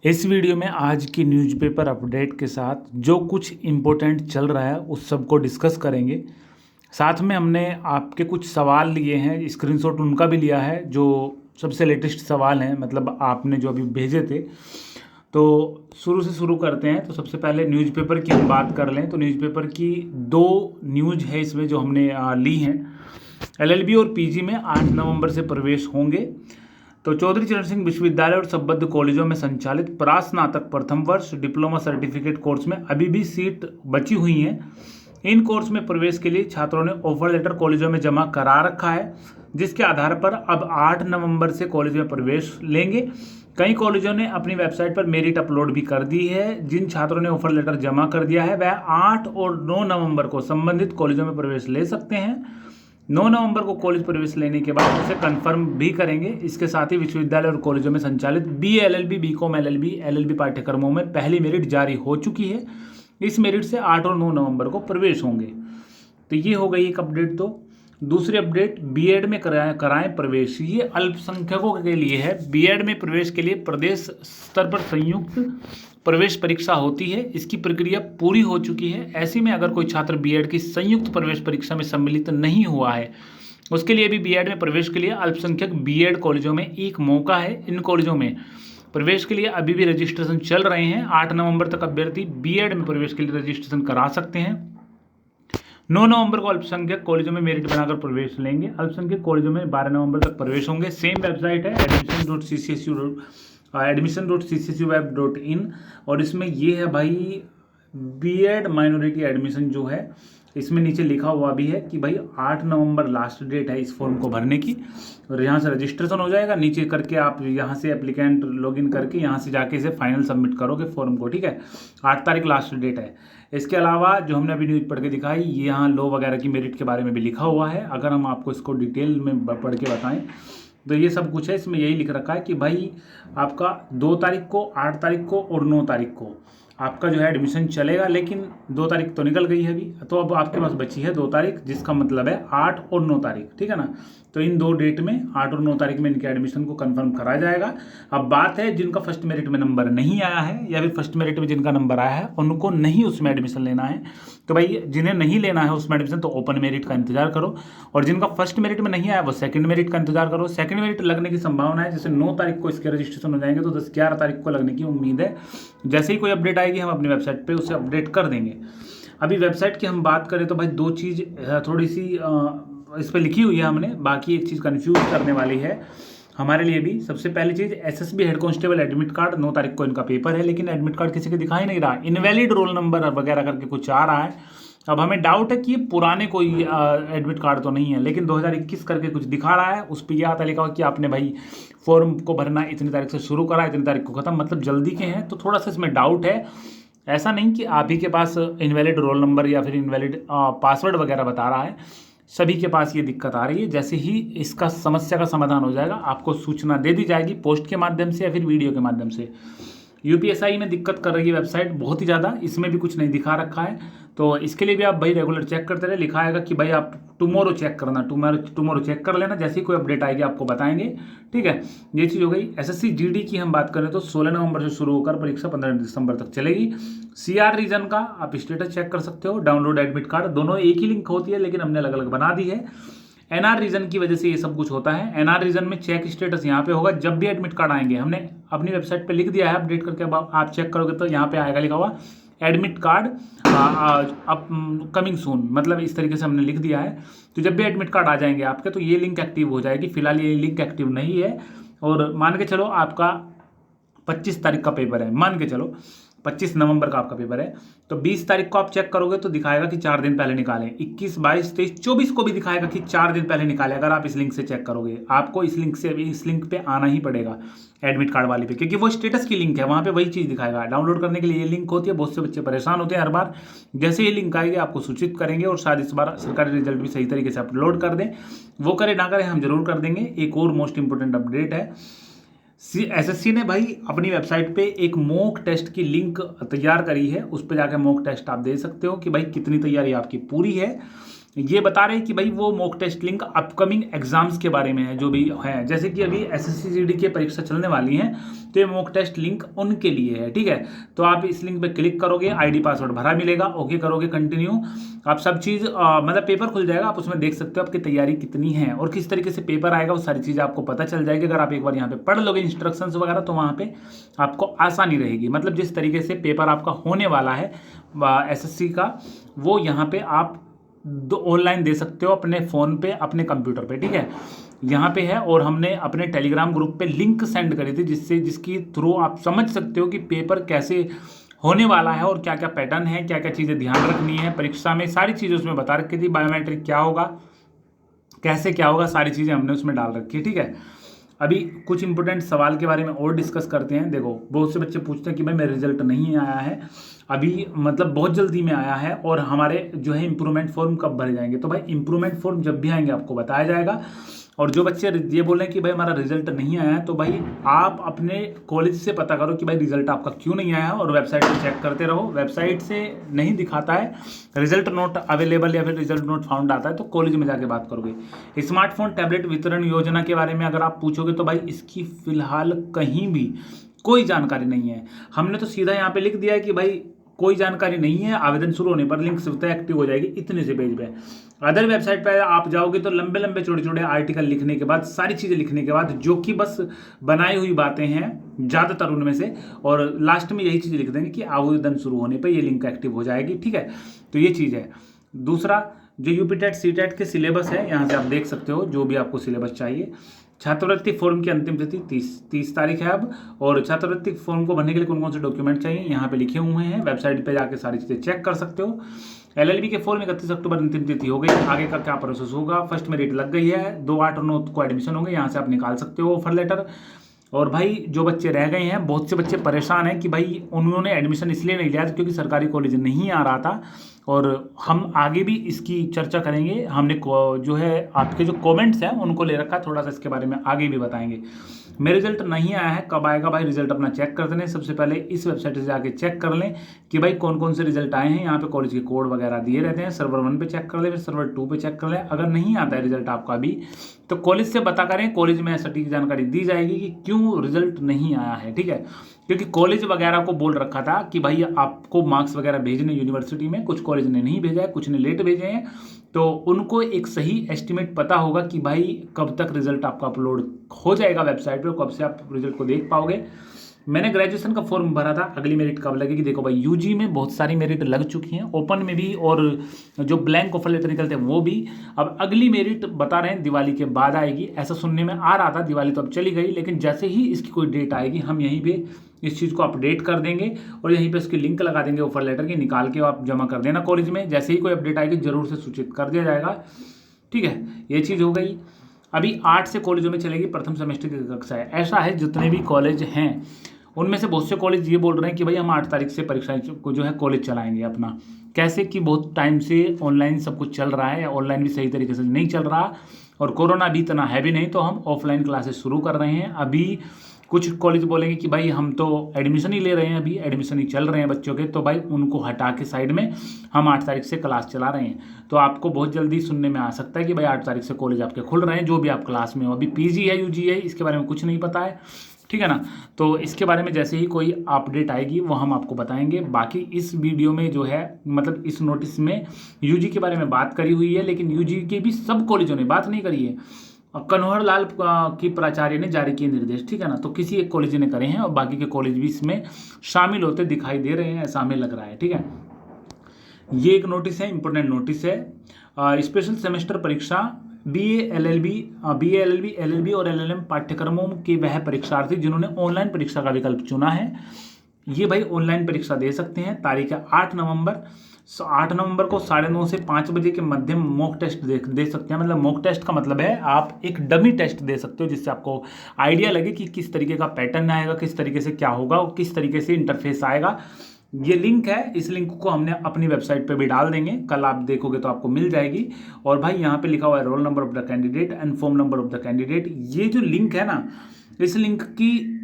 इस वीडियो में आज की न्यूज़पेपर अपडेट के साथ जो कुछ इम्पोर्टेंट चल रहा है उस सब को डिस्कस करेंगे। साथ में हमने आपके कुछ सवाल लिए हैं, स्क्रीनशॉट उनका भी लिया है जो सबसे लेटेस्ट सवाल हैं, मतलब आपने जो अभी भेजे थे। तो शुरू से शुरू करते हैं। तो सबसे पहले न्यूज़पेपर की हम बात कर लें तो न्यूज़पेपर की दो न्यूज़ है इसमें जो हमने ली हैं। एलएलबी और पीजी में 8 नवंबर से प्रवेश होंगे। तो चौधरी चरण सिंह विश्वविद्यालय और संबद्ध कॉलेजों में संचालित परास्नातक प्रथम वर्ष डिप्लोमा सर्टिफिकेट कोर्स में अभी भी सीट बची हुई हैं। इन कोर्स में प्रवेश के लिए छात्रों ने ऑफर लेटर कॉलेजों में जमा करा रखा है, जिसके आधार पर अब 8 नवंबर से कॉलेज में प्रवेश लेंगे। कई कॉलेजों ने अपनी वेबसाइट पर मेरिट अपलोड भी कर दी है। जिन छात्रों ने ऑफर लेटर जमा कर दिया है वह 8 और 9 नवंबर को संबंधित कॉलेजों में प्रवेश ले सकते हैं। 9 नवंबर को कॉलेज प्रवेश लेने के बाद उसे कंफर्म भी करेंगे। इसके साथ ही विश्वविद्यालय और कॉलेजों में संचालित बीए एलएलबी बीकॉम एलएलबी पाठ्यक्रमों में पहली मेरिट जारी हो चुकी है। इस मेरिट से 8 और 9 नवंबर को प्रवेश होंगे। तो ये हो गई एक अपडेट। तो दूसरी अपडेट, बीएड में कराएं प्रवेश। ये अल्पसंख्यकों के लिए है। बीएड में प्रवेश के लिए प्रदेश स्तर पर संयुक्त प्रवेश परीक्षा होती है। इसकी प्रक्रिया पूरी हो चुकी है। ऐसे में अगर कोई छात्र बीएड की संयुक्त प्रवेश परीक्षा में सम्मिलित नहीं हुआ है, उसके लिए भी बीएड में प्रवेश के लिए अल्पसंख्यक बीएड कॉलेजों में एक मौका है। इन कॉलेजों में प्रवेश के लिए अभी भी रजिस्ट्रेशन चल रहे हैं। 8 नवंबर तक अभ्यर्थी बीएड में प्रवेश के लिए रजिस्ट्रेशन करा सकते हैं। 9 नवंबर को अल्पसंख्यक कॉलेजों में मेरिट बनाकर प्रवेश लेंगे। अल्पसंख्यक कॉलेजों में 12 नवंबर तक प्रवेश होंगे। सेम वेबसाइट है admission.ccsweb.in और इसमें ये है भाई बीएड माइनॉरिटी एडमिशन जो है, इसमें नीचे लिखा हुआ भी है कि भाई 8 नवंबर लास्ट डेट है इस फॉर्म को भरने की। और यहाँ से रजिस्ट्रेशन हो जाएगा। नीचे करके आप यहाँ से एप्लीकेंट लॉगिन करके यहाँ से जाके इसे फाइनल सबमिट करोगे फॉर्म को, ठीक है। 8 तारीख लास्ट डेट है। इसके अलावा जो हमने अभी न्यूज़ पढ़ के दिखाई, ये यहाँ लॉ वगैरह की मेरिट के बारे में भी लिखा हुआ है। अगर हम आपको इसको डिटेल में पढ़ के बताएं तो ये सब कुछ है। इसमें यही लिख रखा है कि भाई आपका 2 तारीख को, 8 तारीख को और 9 तारीख को आपका जो है एडमिशन चलेगा। लेकिन 2 तारीख तो निकल गई है अभी, तो अब आपके पास बची है 2 तारीख, जिसका मतलब है 8 और 9 तारीख, ठीक है ना। तो इन 2 डेट में 8 और 9 तारीख में इनके एडमिशन को कंफर्म कराया जाएगा। अब बात है जिनका फर्स्ट मेरिट में नंबर नहीं आया है या फिर फर्स्ट मेरिट में जिनका नंबर आया है उनको नहीं उसमें एडमिशन लेना है। तो भाई जिन्हें नहीं लेना है उसमें एडमिशन तो ओपन मेरिट का इंतजार करो, और जिनका फर्स्ट मेरिट में नहीं आया वो सेकंड मेरिट का इंतजार करो। सेकंड मेरिट लगने की संभावना है, जैसे 9 तारीख को इसके रजिस्ट्रेशन हो जाएंगे तो 10-11 तारीख को लगने की उम्मीद है। जैसे ही कोई अपडेट आएगी हम अपनी वेबसाइट पे उसे अपडेट कर देंगे। अभी वेबसाइट की हम बात करें तो भाई 2 चीज़ थोड़ी सी इस पर लिखी हुई है हमने, बाकी एक चीज़ कन्फ्यूज करने वाली है हमारे लिए भी। सबसे पहली चीज़, SSB head constable admit card 9 तारीख को इनका पेपर है, लेकिन एडमिट कार्ड किसी को दिखाई नहीं रहा। इनवैलिड रोल नंबर वगैरह करके कुछ आ रहा है। अब हमें डाउट है कि ये पुराने कोई एडमिट कार्ड तो नहीं है, लेकिन 2021 करके कुछ दिखा रहा है। उस पर यह आता लिखा हुआ कि आपने भाई फॉर्म को भरना इतनी तारीख से शुरू करा, इतनी तारीख को खत्म, मतलब जल्दी के हैं। तो थोड़ा सा इसमें डाउट है। ऐसा नहीं कि आप ही के पास इनवैलिड रोल नंबर या फिर इनवैलिड पासवर्ड वगैरह बता रहा है, सभी के पास ये दिक्कत आ रही है। जैसे ही इसका समस्या का समाधान हो जाएगा आपको सूचना दे दी जाएगी पोस्ट के माध्यम से या फिर वीडियो के माध्यम से। यूपीएसआई में दिक्कत कर रही है वेबसाइट बहुत ही ज़्यादा, इसमें भी कुछ नहीं दिखा रखा है। तो इसके लिए भी आप भाई रेगुलर चेक करते रहे। लिखा आएगा कि भाई आप टुमारो चेक करना, टुमारो चेक कर लेना। जैसे ही कोई अपडेट आएगी आपको बताएंगे, ठीक है। ये चीज़ हो गई। एसएससी जीडी की हम बात करें तो 16 नवंबर से शुरू होकर परीक्षा 15 दिसंबर तक चलेगी। सीआर रीजन का आप स्टेटस चेक कर सकते हो। डाउनलोड एडमिट कार्ड, दोनों एक ही लिंक होती है लेकिन हमने अलग अलग बना दी है। एनआर रीजन की वजह से ये सब कुछ होता है। एनआर रीजन में चेक स्टेटस यहाँ पे होगा जब भी एडमिट कार्ड आएंगे। हमने अपनी वेबसाइट पे लिख दिया है अपडेट करके। अब आप चेक करोगे तो यहाँ पे आएगा लिखा हुआ एडमिट कार्ड कमिंग सून, मतलब इस तरीके से हमने लिख दिया है। तो जब भी एडमिट कार्ड आ जाएंगे आपके तो ये लिंक एक्टिव हो जाएगी। फिलहाल ये लिंक एक्टिव नहीं है। और मान के चलो आपका 25 तारीख का पेपर है, मान के चलो 25 नवंबर का आपका पेपर है, तो 20 तारीख को आप चेक करोगे तो दिखाएगा कि 4 दिन पहले निकाले। 21, 22, 23, 24 को भी दिखाएगा कि 4 दिन पहले निकाले। अगर आप इस लिंक से चेक करोगे, आपको इस लिंक पे आना ही पड़ेगा एडमिट कार्ड वाले पे, क्योंकि वो स्टेटस की लिंक है, वहाँ पे वही चीज़ दिखाएगा। डाउनलोड करने के लिए ये लिंक होती है। बहुत से बच्चे परेशान होते हैं हर बार। जैसे ये लिंक आएगी आपको सूचित करेंगे, और शायद इस बार सरकारी रिजल्ट भी सही तरीके से अपलोड कर दें। वो करें ना करें, हम जरूर कर देंगे। एक और मोस्ट इंपोर्टेंट अपडेट है, एसएससी ने भाई अपनी वेबसाइट पे एक मॉक टेस्ट की लिंक तैयार करी है। उस पर जाकर मॉक टेस्ट आप दे सकते हो कि भाई कितनी तैयारी आपकी पूरी है। ये बता रहे हैं कि भाई वो mock test link upcoming exams के बारे में है, जो भी है, जैसे कि अभी एसएससी जीडी की परीक्षा चलने वाली है, तो ये मॉक टेस्ट लिंक उनके लिए है। ठीक है, तो आप इस लिंक पे क्लिक करोगे, आईडी पासवर्ड भरा मिलेगा, ओके करोगे, कंटिन्यू, आप सब चीज़ मतलब पेपर खुल जाएगा, आप उसमें देख सकते हो आपकी तैयारी कितनी है और किस तरीके से पेपर आएगा, वो सारी चीज़ें आपको पता चल जाएगी। अगर आप एक बार यहाँ पे पढ़ लोगे इंस्ट्रक्शंस वगैरह, तो वहाँ पे आपको आसानी रहेगी। मतलब जिस तरीके से पेपर आपका होने वाला है एसएससी का, वो यहाँ पे आप ऑनलाइन दे सकते हो अपने फ़ोन पे, अपने कंप्यूटर पे। ठीक है, यहाँ पे है, और हमने अपने टेलीग्राम ग्रुप पे लिंक सेंड करी थी, जिसकी थ्रू आप समझ सकते हो कि पेपर कैसे होने वाला है और क्या क्या पैटर्न है, क्या क्या चीज़ें ध्यान रखनी है परीक्षा में, सारी चीज़ें उसमें बता रखी थी। बायोमेट्रिक क्या होगा, कैसे क्या होगा, सारी चीज़ें हमने उसमें डाल रखी है। ठीक है, अभी कुछ इंपॉर्टेंट सवाल के बारे में और डिस्कस करते हैं। देखो, बहुत से बच्चे पूछते हैं कि भाई मेरा रिजल्ट नहीं आया है अभी, मतलब बहुत जल्दी में आया है, और हमारे जो है इम्प्रूवमेंट फॉर्म कब भरे जाएंगे। तो भाई इम्प्रूवमेंट फॉर्म जब भी आएंगे आपको बताया जाएगा। और जो बच्चे ये बोल रहे हैं कि भाई हमारा रिजल्ट नहीं आया है, तो भाई आप अपने कॉलेज से पता करो कि भाई रिजल्ट आपका क्यों नहीं आया है, और वेबसाइट पे चेक करते रहो। वेबसाइट से नहीं दिखाता है रिजल्ट नोट अवेलेबल या फिर रिजल्ट नोट फाउंड आता है, तो कॉलेज में जाके बात करोगे। स्मार्टफोन टैबलेट वितरण योजना के बारे में अगर आप पूछोगे, तो भाई इसकी फिलहाल कहीं भी कोई जानकारी नहीं है। हमने तो सीधा यहाँ पे लिख दिया है कि भाई कोई जानकारी नहीं है, आवेदन शुरू होने पर लिंक स्वतः एक्टिव हो जाएगी, इतने से पेज पे। अदर वेबसाइट पे आप जाओगे तो लंबे लंबे छोटे छोटे आर्टिकल लिखने के बाद, सारी चीज़ें लिखने के बाद, जो कि बस बनाई हुई बातें हैं ज़्यादातर उनमें से, और लास्ट में यही चीज़ लिख देंगे कि आवेदन शुरू होने पर ये लिंक एक्टिव हो जाएगी। ठीक है, तो ये चीज़ है। दूसरा, जो यूपी टेट सी टेट के सिलेबस है, यहाँ से आप देख सकते हो जो भी आपको सिलेबस चाहिए। छात्रवृत्ति फॉर्म की अंतिम तिथि 30 तारीख है अब, और छात्रवृत्ति फॉर्म को भरने के लिए कौन कौन से डॉक्यूमेंट चाहिए यहाँ पे लिखे हुए हैं, वेबसाइट पे जाके सारी चीज़ें चेक कर सकते हो। एलएलबी के फॉर्म 31 अक्टूबर अंतिम तिथि हो गई, आगे का क्या प्रोसेस होगा। फर्स्ट मेरिट लग गई है, 2, 8 और 9 को एडमिशन होंगे, यहाँ से आप निकाल सकते हो ऑफर लेटर। और भाई जो बच्चे रह गए हैं, बहुत से बच्चे परेशान हैं कि भाई उन्होंने एडमिशन इसलिए नहीं लिया क्योंकि सरकारी कॉलेज नहीं आ रहा था, और हम आगे भी इसकी चर्चा करेंगे। हमने जो है आपके जो कमेंट्स हैं उनको ले रखा है, थोड़ा सा इसके बारे में आगे भी बताएंगे। मेरा रिजल्ट नहीं आया है, कब आएगा भाई? रिजल्ट अपना चेक कर दें। सबसे पहले इस वेबसाइट से जाके चेक कर लें कि भाई कौन कौन से रिजल्ट आए हैं। यहाँ पे कॉलेज के कोड वगैरह दिए रहते हैं। सर्वर 1 पे चेक कर लें, फिर सर्वर 2 पे चेक कर लें। अगर नहीं आता है रिजल्ट आपका भी, तो कॉलेज से पता करें, कॉलेज में सटीक जानकारी दी जाएगी कि क्यों रिजल्ट नहीं आया है। ठीक है, क्योंकि कॉलेज वगैरह को बोल रखा था कि भाई आपको मार्क्स वगैरह भेजने यूनिवर्सिटी में, कुछ कॉलेज ने नहीं भेजा है, कुछ ने लेट भेजे हैं, तो उनको एक सही एस्टिमेट पता होगा कि भाई कब तक रिजल्ट आपका अपलोड हो जाएगा वेबसाइट पे, कब से आप रिजल्ट को देख पाओगे। मैंने ग्रेजुएशन का फॉर्म भरा था, अगली मेरिट कब लगेगी? देखो भाई, यूजी में बहुत सारी मेरिट लग चुकी हैं, ओपन में भी, और जो ब्लैंक ऑफर लेटर निकलते हैं वो भी। अब अगली मेरिट बता रहे हैं दिवाली के बाद आएगी, ऐसा सुनने में आ रहा था। दिवाली तो अब चली गई, लेकिन जैसे ही इसकी कोई डेट आएगी, हम यहीं पे इस चीज़ को अपडेट कर देंगे और यहीं पे उसकी लिंक लगा देंगे ऑफर लेटर की, निकाल के आप जमा कर देना कॉलेज में। जैसे ही कोई अपडेट आएगी जरूर से सूचित कर दिया जाएगा। ठीक है, ये चीज़ हो गई। अभी 8 से कॉलेजों में चलेगी प्रथम सेमेस्टर की कक्षाएं। ऐसा है, जितने भी कॉलेज हैं उनमें से बहुत से कॉलेज ये बोल रहे हैं कि भाई हम 8 तारीख से परीक्षाएं को जो है कॉलेज चलाएंगे अपना। कैसे कि बहुत टाइम से ऑनलाइन सब कुछ चल रहा है, ऑनलाइन भी सही तरीके से नहीं चल रहा, और कोरोना भी इतना है भी नहीं, तो हम ऑफलाइन क्लासेस शुरू कर रहे हैं। अभी कुछ कॉलेज बोलेंगे कि भाई हम तो एडमिशन ही ले रहे हैं, अभी एडमिशन ही चल रहे हैं बच्चों के, तो भाई उनको हटा के साइड में हम 8 तारीख से क्लास चला रहे हैं। तो आपको बहुत जल्दी सुनने में आ सकता है कि भाई 8 तारीख से कॉलेज आपके खुल रहे हैं, जो भी आप क्लास में हो। अभी पीजी है, यूजी है, इसके बारे में कुछ नहीं पता है। ठीक है ना, तो इसके बारे में जैसे ही कोई अपडेट आएगी वो हम आपको बताएंगे। बाकी इस वीडियो में जो है, मतलब इस नोटिस में यूजी के बारे में बात करी हुई है, लेकिन यूजी के भी सब कॉलेजों ने बात नहीं करी है। कन्हौर लाल की प्राचार्य ने जारी किए निर्देश, ठीक है ना, तो किसी एक कॉलेज ने करे हैं और बाकी के कॉलेज भी इसमें शामिल होते दिखाई दे रहे हैं, ऐसा हमें लग रहा है। ठीक है, ये एक नोटिस है, इंपॉर्टेंट नोटिस है। स्पेशल सेमेस्टर परीक्षा बीए एलएलबी और एलएलएम पाठ्यक्रमों के वह परीक्षार्थी जिन्होंने ऑनलाइन परीक्षा का विकल्प चुना है, ये भाई ऑनलाइन परीक्षा दे सकते हैं। तारीख है 8 नवंबर। 8 नवंबर को 9:30 से 5 बजे के मध्य मॉक टेस्ट दे सकते हैं। मतलब मॉक टेस्ट का मतलब है आप एक डमी टेस्ट दे सकते हो, जिससे आपको आइडिया लगे कि किस तरीके का पैटर्न आएगा, किस तरीके से क्या होगा और किस तरीके से इंटरफेस आएगा। ये लिंक है, इस लिंक को हमने अपनी वेबसाइट पे भी डाल देंगे, कल आप देखोगे तो आपको मिल जाएगी। और भाई यहाँ पे लिखा हुआ है roll number of the candidate and form number of the candidate. ये जो लिंक है ना, इस लिंक की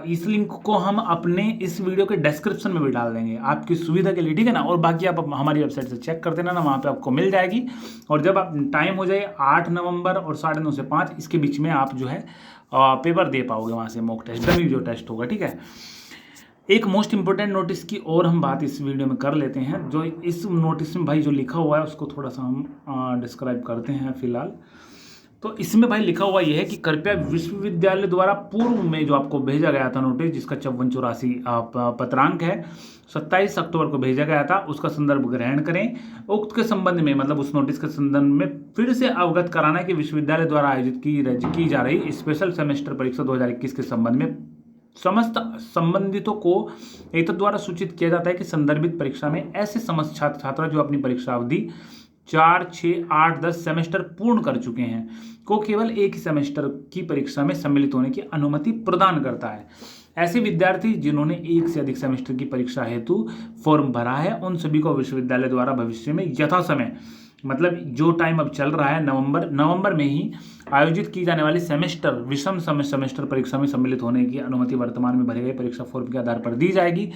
इस लिंक को हम अपने इस वीडियो के डिस्क्रिप्शन में भी डाल देंगे आपकी सुविधा के लिए, ठीक है ना। और बाकी आप हमारी वेबसाइट से चेक कर देना ना, वहाँ पे आपको मिल जाएगी। और जब आप टाइम हो जाए 8 नवंबर और 9:30 से 5 इसके बीच में आप जो है पेपर दे पाओगे वहाँ से, मॉक टेस्ट डमी जो टेस्ट होगा, ठीक है। एक मोस्ट इंपॉर्टेंट नोटिस की और हम बात इस वीडियो में कर लेते हैं। जो इस नोटिस में भाई जो लिखा हुआ है उसको थोड़ा सा हम डिस्क्राइब करते हैं फिलहाल। तो इसमें भाई लिखा हुआ यह है कि कृपया विश्वविद्यालय द्वारा पूर्व में जो आपको भेजा गया था नोटिस, जिसका 5484 पत्रांक है, 27 अक्टूबर को भेजा गया था, उसका संदर्भ ग्रहण करें। उक्त के संबंध में, मतलब उस नोटिस के संबंध में फिर से अवगत कराना है कि विश्वविद्यालय द्वारा आयोजित की जा रही स्पेशल सेमेस्टर परीक्षा 2021 के संबंध में समस्त संबंधितों को एक द्वारा सूचित किया जाता है कि संदर्भित परीक्षा में ऐसे समस्त छात्र छात्रा जो अपनी परीक्षा अवधि 4, 6, 8, 10 सेमेस्टर पूर्ण कर चुके हैं को केवल एक ही सेमेस्टर की परीक्षा में सम्मिलित होने की अनुमति प्रदान करता है। ऐसे विद्यार्थी जिन्होंने एक से अधिक सेमेस्टर की परीक्षा हेतु फॉर्म भरा है उन सभी को विश्वविद्यालय द्वारा भविष्य में यथा समय, मतलब जो टाइम अब चल रहा है नवंबर में ही आयोजित की जाने वाली विषम सेमेस्टर परीक्षा में सम्मिलित होने की अनुमति वर्तमान में भरे गए परीक्षा फॉर्म के आधार पर दी जाएगी।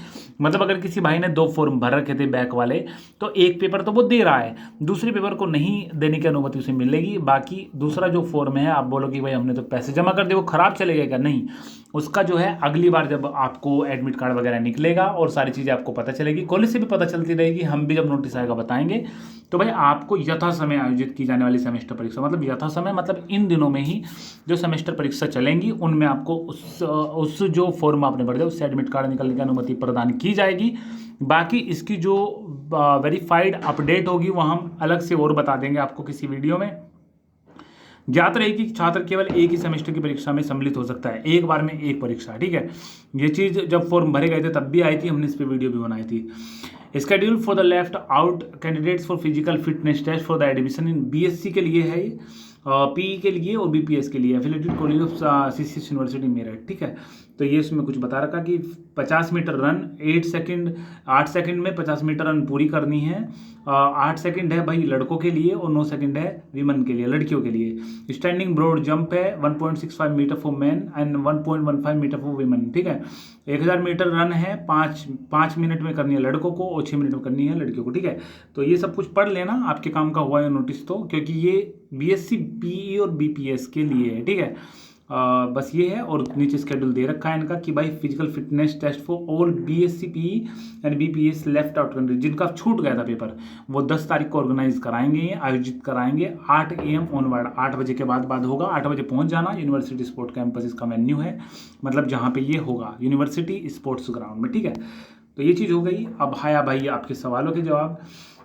मतलब अगर किसी भाई ने 2 फॉर्म भर रखे थे बैक वाले, तो एक पेपर तो वो दे रहा है, दूसरे पेपर को नहीं देने की अनुमति उसे मिलेगी। बाकी दूसरा जो फॉर्म है, आप बोलो कि भाई हमने तो पैसे जमा कर दिए, वो खराब चलेगा क्या? नहीं, उसका जो है अगली बार जब आपको एडमिट कार्ड वगैरह निकलेगा और सारी चीज़ें आपको पता चलेगी, कॉलेज से भी पता चलती रहेगी, हम भी जब नोटिस आएगा बताएंगे। तो भाई आपको यथा समय आयोजित की जाने वाली सेमेस्टर परीक्षा, मतलब यथा समय मतलब इन दिनों में ही जो सेमेस्टर परीक्षा चलेंगी उनमें आपको उस जो फॉर्म आपने भर दिया उससे एडमिट कार्ड निकलने की अनुमति प्रदान की जाएगी। बाकी इसकी जो वेरीफाइड अपडेट होगी वो हम अलग से और बता देंगे आपको किसी वीडियो में। ज्ञात रहे कि छात्र केवल एक ही सेमेस्टर की परीक्षा में सम्मिलित हो सकता है, एक बार में एक परीक्षा, ठीक है। ये चीज़ जब फॉर्म भरे गए थे तब भी आई थी, हमने इस पर वीडियो भी बनाई थी। Schedule for the left out candidates for physical fitness test for the admission in BSc के लिए है, पीई के लिए और बीपीएस के लिए, affiliated college of CCS university Meerut, ठीक है। तो ये इसमें कुछ बता रखा कि 50 मीटर रन 8 सेकंड में 50 मीटर रन पूरी करनी है। 8 सेकंड है भाई लड़कों के लिए और 9 सेकंड है विमेन के लिए, लड़कियों के लिए। स्टैंडिंग ब्रॉड जंप है 1.65 meter for man and 1.15 meter for women, ठीक है। 1000 मीटर रन है 5 मिनट में करनी है लड़कों को और 6 मिनट में करनी है लड़कियों को, ठीक है। तो ये सब कुछ पढ़ लेना, आपके काम का हुआ है नोटिस तो, क्योंकि ये बीएससी पीई और बीपीएस के लिए है, ठीक है। बस ये है। और नीचे स्केड्यूल दे रखा है इनका कि भाई physical fitness test for all BSc PE and BPS left out candidate जिनका छूट गया था पेपर, वो 10 तारीख को ऑर्गेनाइज कराएंगे, आयोजित कराएंगे 8 AM ऑनवर्ड, 8 बजे के बाद होगा। 8 बजे पहुंच जाना, यूनिवर्सिटी स्पोर्ट कैंपस इसका मेन्यू है, मतलब जहाँ पे ये होगा यूनिवर्सिटी स्पोर्ट्स ग्राउंड में, ठीक है। तो ये चीज़ हो गई। अब आया भाई आपके सवालों के जवाब।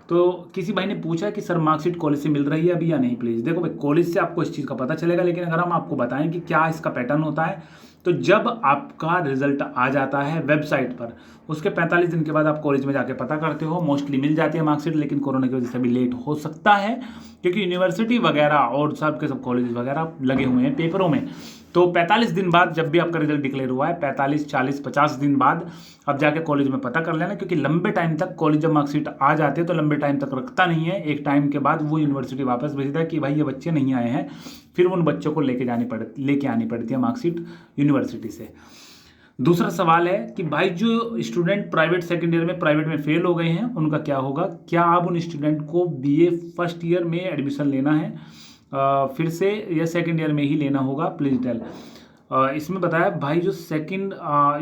तो किसी भाई ने पूछा कि सर मार्कशीट कॉलेज से मिल रही है अभी या नहीं, प्लीज़ देखो भाई कॉलेज से आपको इस चीज़ का पता चलेगा, लेकिन अगर हम आपको बताएं कि क्या इसका पैटर्न होता है, तो जब आपका रिजल्ट आ जाता है वेबसाइट पर, उसके 45 दिन के बाद आप कॉलेज में जाके पता करते हो, मोस्टली मिल जाती है मार्कशीट, लेकिन कोरोना की वजह से अभी लेट हो सकता है क्योंकि यूनिवर्सिटी वगैरह और सब के सब कॉलेज वगैरह लगे हुए हैं पेपरों में। तो 45 दिन बाद जब भी आपका रिजल्ट डिक्लेयर हुआ है, 45, 40, 50 दिन बाद अब जाके कॉलेज में पता कर लेना, क्योंकि लंबे टाइम तक कॉलेज जब मार्कशीट आ जाते हैं तो लंबे टाइम तक रखता नहीं है। एक टाइम के बाद वो यूनिवर्सिटी वापस भेजता है कि भाई ये बच्चे नहीं आए हैं, फिर उन बच्चों को लेके आनी पड़ती है मार्कशीट यूनिवर्सिटी से। दूसरा सवाल है कि भाई जो स्टूडेंट प्राइवेट सेकेंड ईयर में प्राइवेट में फेल हो गए हैं उनका क्या होगा, क्या आप उन स्टूडेंट को बीए फर्स्ट ईयर में एडमिशन लेना है फिर से या सेकेंड ईयर में ही लेना होगा, प्लीज टेल। इसमें बताया भाई जो second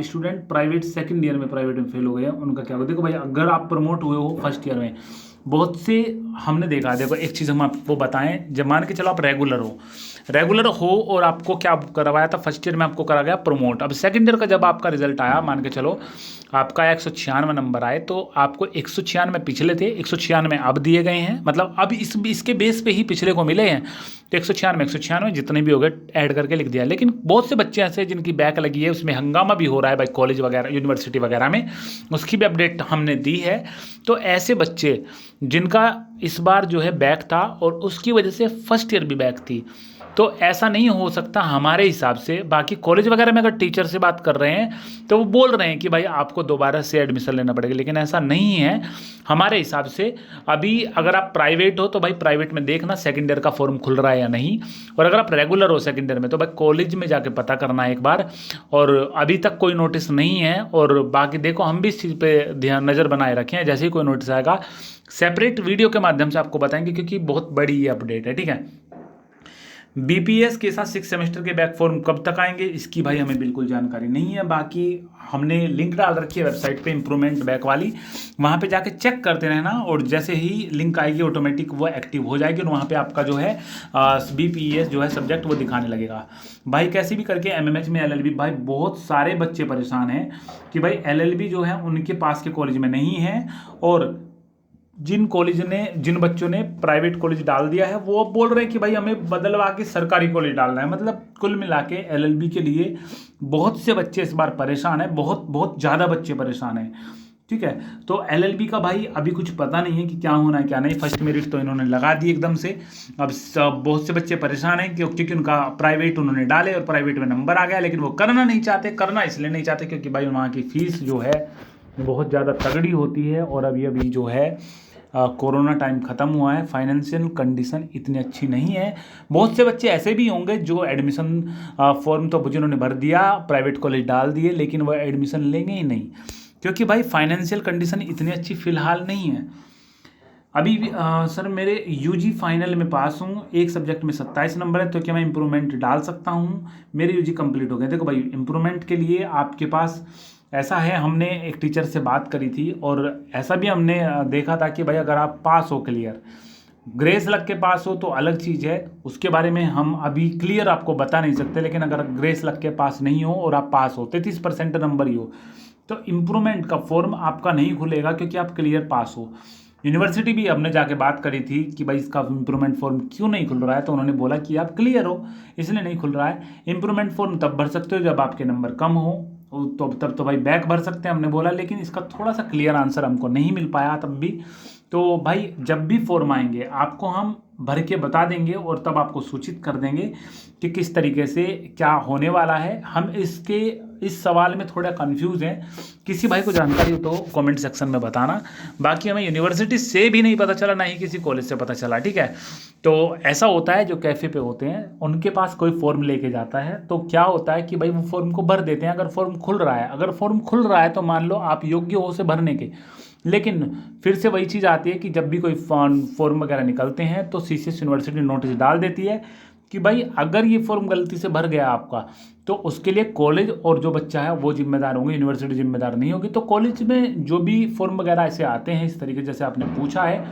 student private second year में प्राइवेट में फेल हो गए हैं उनका क्या होगा। देखो भाई अगर आप प्रमोट हुए हो फर्स्ट ईयर में, बहुत से हमने देखा, देखो एक चीज़ हम आपको बताएं, जब मान के चलो आप रेगुलर हो और आपको क्या करवाया था फर्स्ट ईयर में, आपको करा गया प्रमोट। अब सेकंड ईयर का जब आपका रिजल्ट आया, मान के चलो आपका 196 नंबर आए, तो आपको 196 पिछले थे, 196 अब दिए गए हैं, मतलब अब इसके बेस पे ही पिछले को मिले हैं, तो 196 जितने भी हो गए ऐड करके लिख दिया। लेकिन बहुत से बच्चे ऐसे जिनकी बैक लगी है, उसमें हंगामा भी हो रहा है भाई कॉलेज वगैरह यूनिवर्सिटी वगैरह में, उसकी भी अपडेट हमने दी है। तो ऐसे बच्चे जिनका इस बार जो है बैक था और उसकी वजह से फर्स्ट ईयर भी बैक थी, तो ऐसा नहीं हो सकता हमारे हिसाब से। बाकी कॉलेज वगैरह में अगर टीचर से बात कर रहे हैं तो वो बोल रहे हैं कि भाई आपको दोबारा से एडमिशन लेना पड़ेगा, लेकिन ऐसा नहीं है हमारे हिसाब से। अभी अगर आप प्राइवेट हो तो भाई प्राइवेट में देखना सेकेंड ईयर का फॉर्म खुल रहा है या नहीं, और अगर आप रेगुलर हो सेकेंड ईयर में तो भाई कॉलेज में जाके पता करना है एक बार। और अभी तक कोई नोटिस नहीं है, और बाकी देखो हम भी इस चीज़ पे ध्यान नज़र बनाए रखे हैं, जैसे ही कोई नोटिस आएगा सेपरेट वीडियो के माध्यम से आपको बताएंगे, क्योंकि बहुत बड़ी ये अपडेट है, ठीक है। बीपीएस के साथ 6 सेमेस्टर के बैक फॉर्म कब तक आएंगे इसकी भाई हमें बिल्कुल जानकारी नहीं है। बाकी हमने लिंक डाल रखी है वेबसाइट पे इम्प्रूवमेंट बैक वाली, वहाँ पे जाके चेक करते रहना, और जैसे ही लिंक आएगी ऑटोमेटिक वो एक्टिव हो जाएगी, और वहाँ पे आपका जो है बीपीएस जो है सब्जेक्ट वो दिखाने लगेगा। भाई कैसे भी करके एमएमएच में एलएलबी, भाई बहुत सारे बच्चे परेशान हैं कि भाई एलएलबी जो है उनके पास के कॉलेज में नहीं है, और जिन बच्चों ने प्राइवेट कॉलेज डाल दिया है वो बोल रहे हैं कि भाई हमें बदलवा के सरकारी कॉलेज डालना है। मतलब कुल मिला के एलएलबी के लिए बहुत से बच्चे इस बार परेशान हैं, बहुत बहुत ज़्यादा बच्चे परेशान हैं, ठीक है। तो एलएलबी का भाई अभी कुछ पता नहीं है कि क्या होना है क्या नहीं। फर्स्ट मेरिट तो इन्होंने लगा दी एकदम से, अब बहुत से बच्चे परेशान हैं क्योंकि उनका प्राइवेट उन्होंने डाले और प्राइवेट में नंबर आ गया, लेकिन वो करना नहीं चाहते। करना इसलिए नहीं चाहते क्योंकि भाई वहाँ की फीस जो है बहुत ज़्यादा तगड़ी होती है, और अभी जो है कोरोना टाइम ख़त्म हुआ है, फाइनेंशियल कंडीशन इतनी अच्छी नहीं है। बहुत से बच्चे ऐसे भी होंगे जो एडमिशन फॉर्म तो जिन्होंने भर दिया, प्राइवेट कॉलेज डाल दिए, लेकिन वह एडमिशन लेंगे ही नहीं, क्योंकि भाई फाइनेंशियल कंडीशन इतनी अच्छी फ़िलहाल नहीं है। अभी भी सर मेरे यूजी फाइनल में पास हूँ, एक सब्जेक्ट में 27 नंबर है, तो क्या मैं इम्प्रूवमेंट डाल सकता हूँ? मेरे यूजी कंप्लीट हो गए। देखो भाई इम्प्रूवमेंट के लिए आपके पास ऐसा है, हमने एक टीचर से बात करी थी और ऐसा भी हमने देखा था कि भाई अगर आप पास हो क्लियर, ग्रेस लग के पास हो तो अलग चीज़ है, उसके बारे में हम अभी क्लियर आपको बता नहीं सकते। लेकिन अगर ग्रेस लग के पास नहीं हो और आप पास हो 33% नंबर ही हो, तो इम्प्रूवमेंट का फॉर्म आपका नहीं खुलेगा, क्योंकि आप क्लियर पास हो। यूनिवर्सिटी भी हमने जाके बात करी थी कि भाई इसका इम्प्रूवमेंट फॉर्म क्यों नहीं खुल रहा है, तो उन्होंने बोला कि आप क्लियर हो इसलिए नहीं खुल रहा है। इम्प्रूवमेंट फॉर्म तब भर सकते हो जब आपके नंबर कम हो, तो तब तो भाई बैक भर सकते हैं हमने बोला, लेकिन इसका थोड़ा सा क्लियर आंसर हमको नहीं मिल पाया तब भी। तो भाई जब भी फॉर्म आएंगे आपको हम भर के बता देंगे, और तब आपको सूचित कर देंगे कि किस तरीके से क्या होने वाला है। हम इस सवाल में थोड़ा कंफ्यूज हैं, किसी भाई को जानकारी हो तो कमेंट सेक्शन में बताना। बाकी हमें यूनिवर्सिटी से भी नहीं पता चला, ना ही किसी कॉलेज से पता चला, ठीक है। तो ऐसा होता है जो कैफ़े पे होते हैं उनके पास कोई फॉर्म लेके जाता है, तो क्या होता है कि भाई वो फॉर्म को भर देते हैं। अगर फॉर्म खुल रहा है तो मान लो आप योग्य हो उसे भरने के, लेकिन फिर से वही चीज़ आती है कि जब भी कोई फॉर्म वगैरह निकलते हैं तो सीसीएस यूनिवर्सिटी नोटिस डाल देती है कि भाई अगर ये फॉर्म गलती से भर गया आपका, तो उसके लिए कॉलेज और जो बच्चा है वो जिम्मेदार होंगे, यूनिवर्सिटी जिम्मेदार नहीं होगी। तो कॉलेज में जो भी फॉर्म वगैरह ऐसे आते हैं इस तरीके जैसे आपने पूछा है,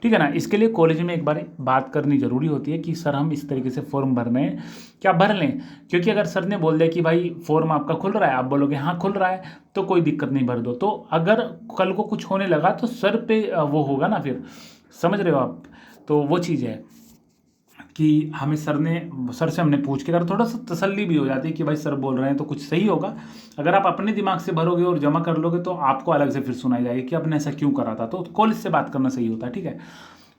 ठीक है ना, इसके लिए कॉलेज में एक बार बात करनी ज़रूरी होती है कि सर हम इस तरीके से फॉर्म भरने हैं, क्या भर लें? क्योंकि अगर सर ने बोल दिया कि भाई फॉर्म आपका खुल रहा है, आप बोलोगे हाँ खुल रहा है, तो कोई दिक्कत नहीं, भर दो। तो अगर कल को कुछ होने लगा तो सर पे वो होगा ना, फिर समझ रहे हो आप। तो वो चीज़ है कि हमें सर से हमने पूछ के अगर थोड़ा सा तसल्ली भी हो जाती है कि भाई सर बोल रहे हैं तो कुछ सही होगा। अगर आप अपने दिमाग से भरोगे और जमा कर लोगे तो आपको अलग से फिर सुनाई जाएगी कि आपने ऐसा क्यों करा था, तो कॉलेज से बात करना सही होता है, ठीक है।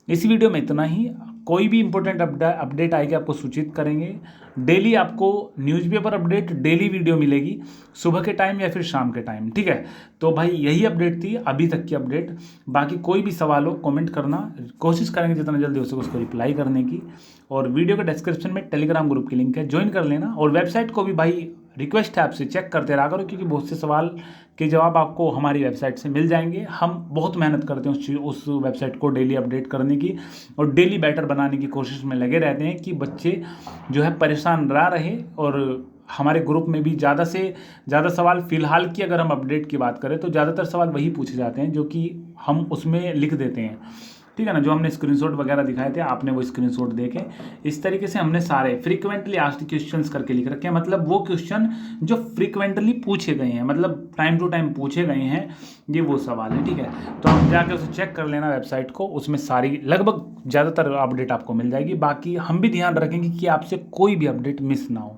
इस वीडियो में इतना ही। कोई भी इंपॉर्टेंट अपडेट आएगी आपको सूचित करेंगे। डेली आपको न्यूज़पेपर अपडेट डेली वीडियो मिलेगी, सुबह के टाइम या फिर शाम के टाइम, ठीक है। तो भाई यही अपडेट थी अभी तक की अपडेट। बाकी कोई भी सवाल हो कमेंट करना, कोशिश करेंगे जितना जल्दी हो सके उसको रिप्लाई करने की। और वीडियो के डिस्क्रिप्शन में टेलीग्राम ग्रुप की लिंक है, ज्वाइन कर लेना। और वेबसाइट को भी भाई रिक्वेस्ट है आपसे चेक करते रहा करो, क्योंकि बहुत से सवाल के जवाब आपको हमारी वेबसाइट से मिल जाएंगे। हम बहुत मेहनत करते हैं उस वेबसाइट को डेली अपडेट करने की और डेली बेटर बनाने की कोशिश में लगे रहते हैं कि बच्चे जो है परेशान ना रहे। और हमारे ग्रुप में भी ज़्यादा से ज़्यादा सवाल फ़िलहाल की अगर हम अपडेट की बात करें तो ज़्यादातर सवाल वही पूछे जाते हैं जो कि हम उसमें लिख देते हैं, ठीक है ना। जो हमने स्क्रीनशॉट वगैरह दिखाए थे आपने वो स्क्रीनशॉट देखे, इस तरीके से हमने सारे फ्रीक्वेंटली आस्क्ड क्वेश्चंस करके लिख रखे हैं। मतलब वो क्वेश्चन जो फ्रीक्वेंटली पूछे गए हैं, मतलब टाइम टू टाइम पूछे गए हैं, ये वो सवाल है, ठीक है। तो हम जाके उसे चेक कर लेना वेबसाइट को, उसमें सारी लगभग ज़्यादातर अपडेट आपको मिल जाएगी। बाकी हम भी ध्यान रखेंगे कि आपसे कोई भी अपडेट मिस ना हो।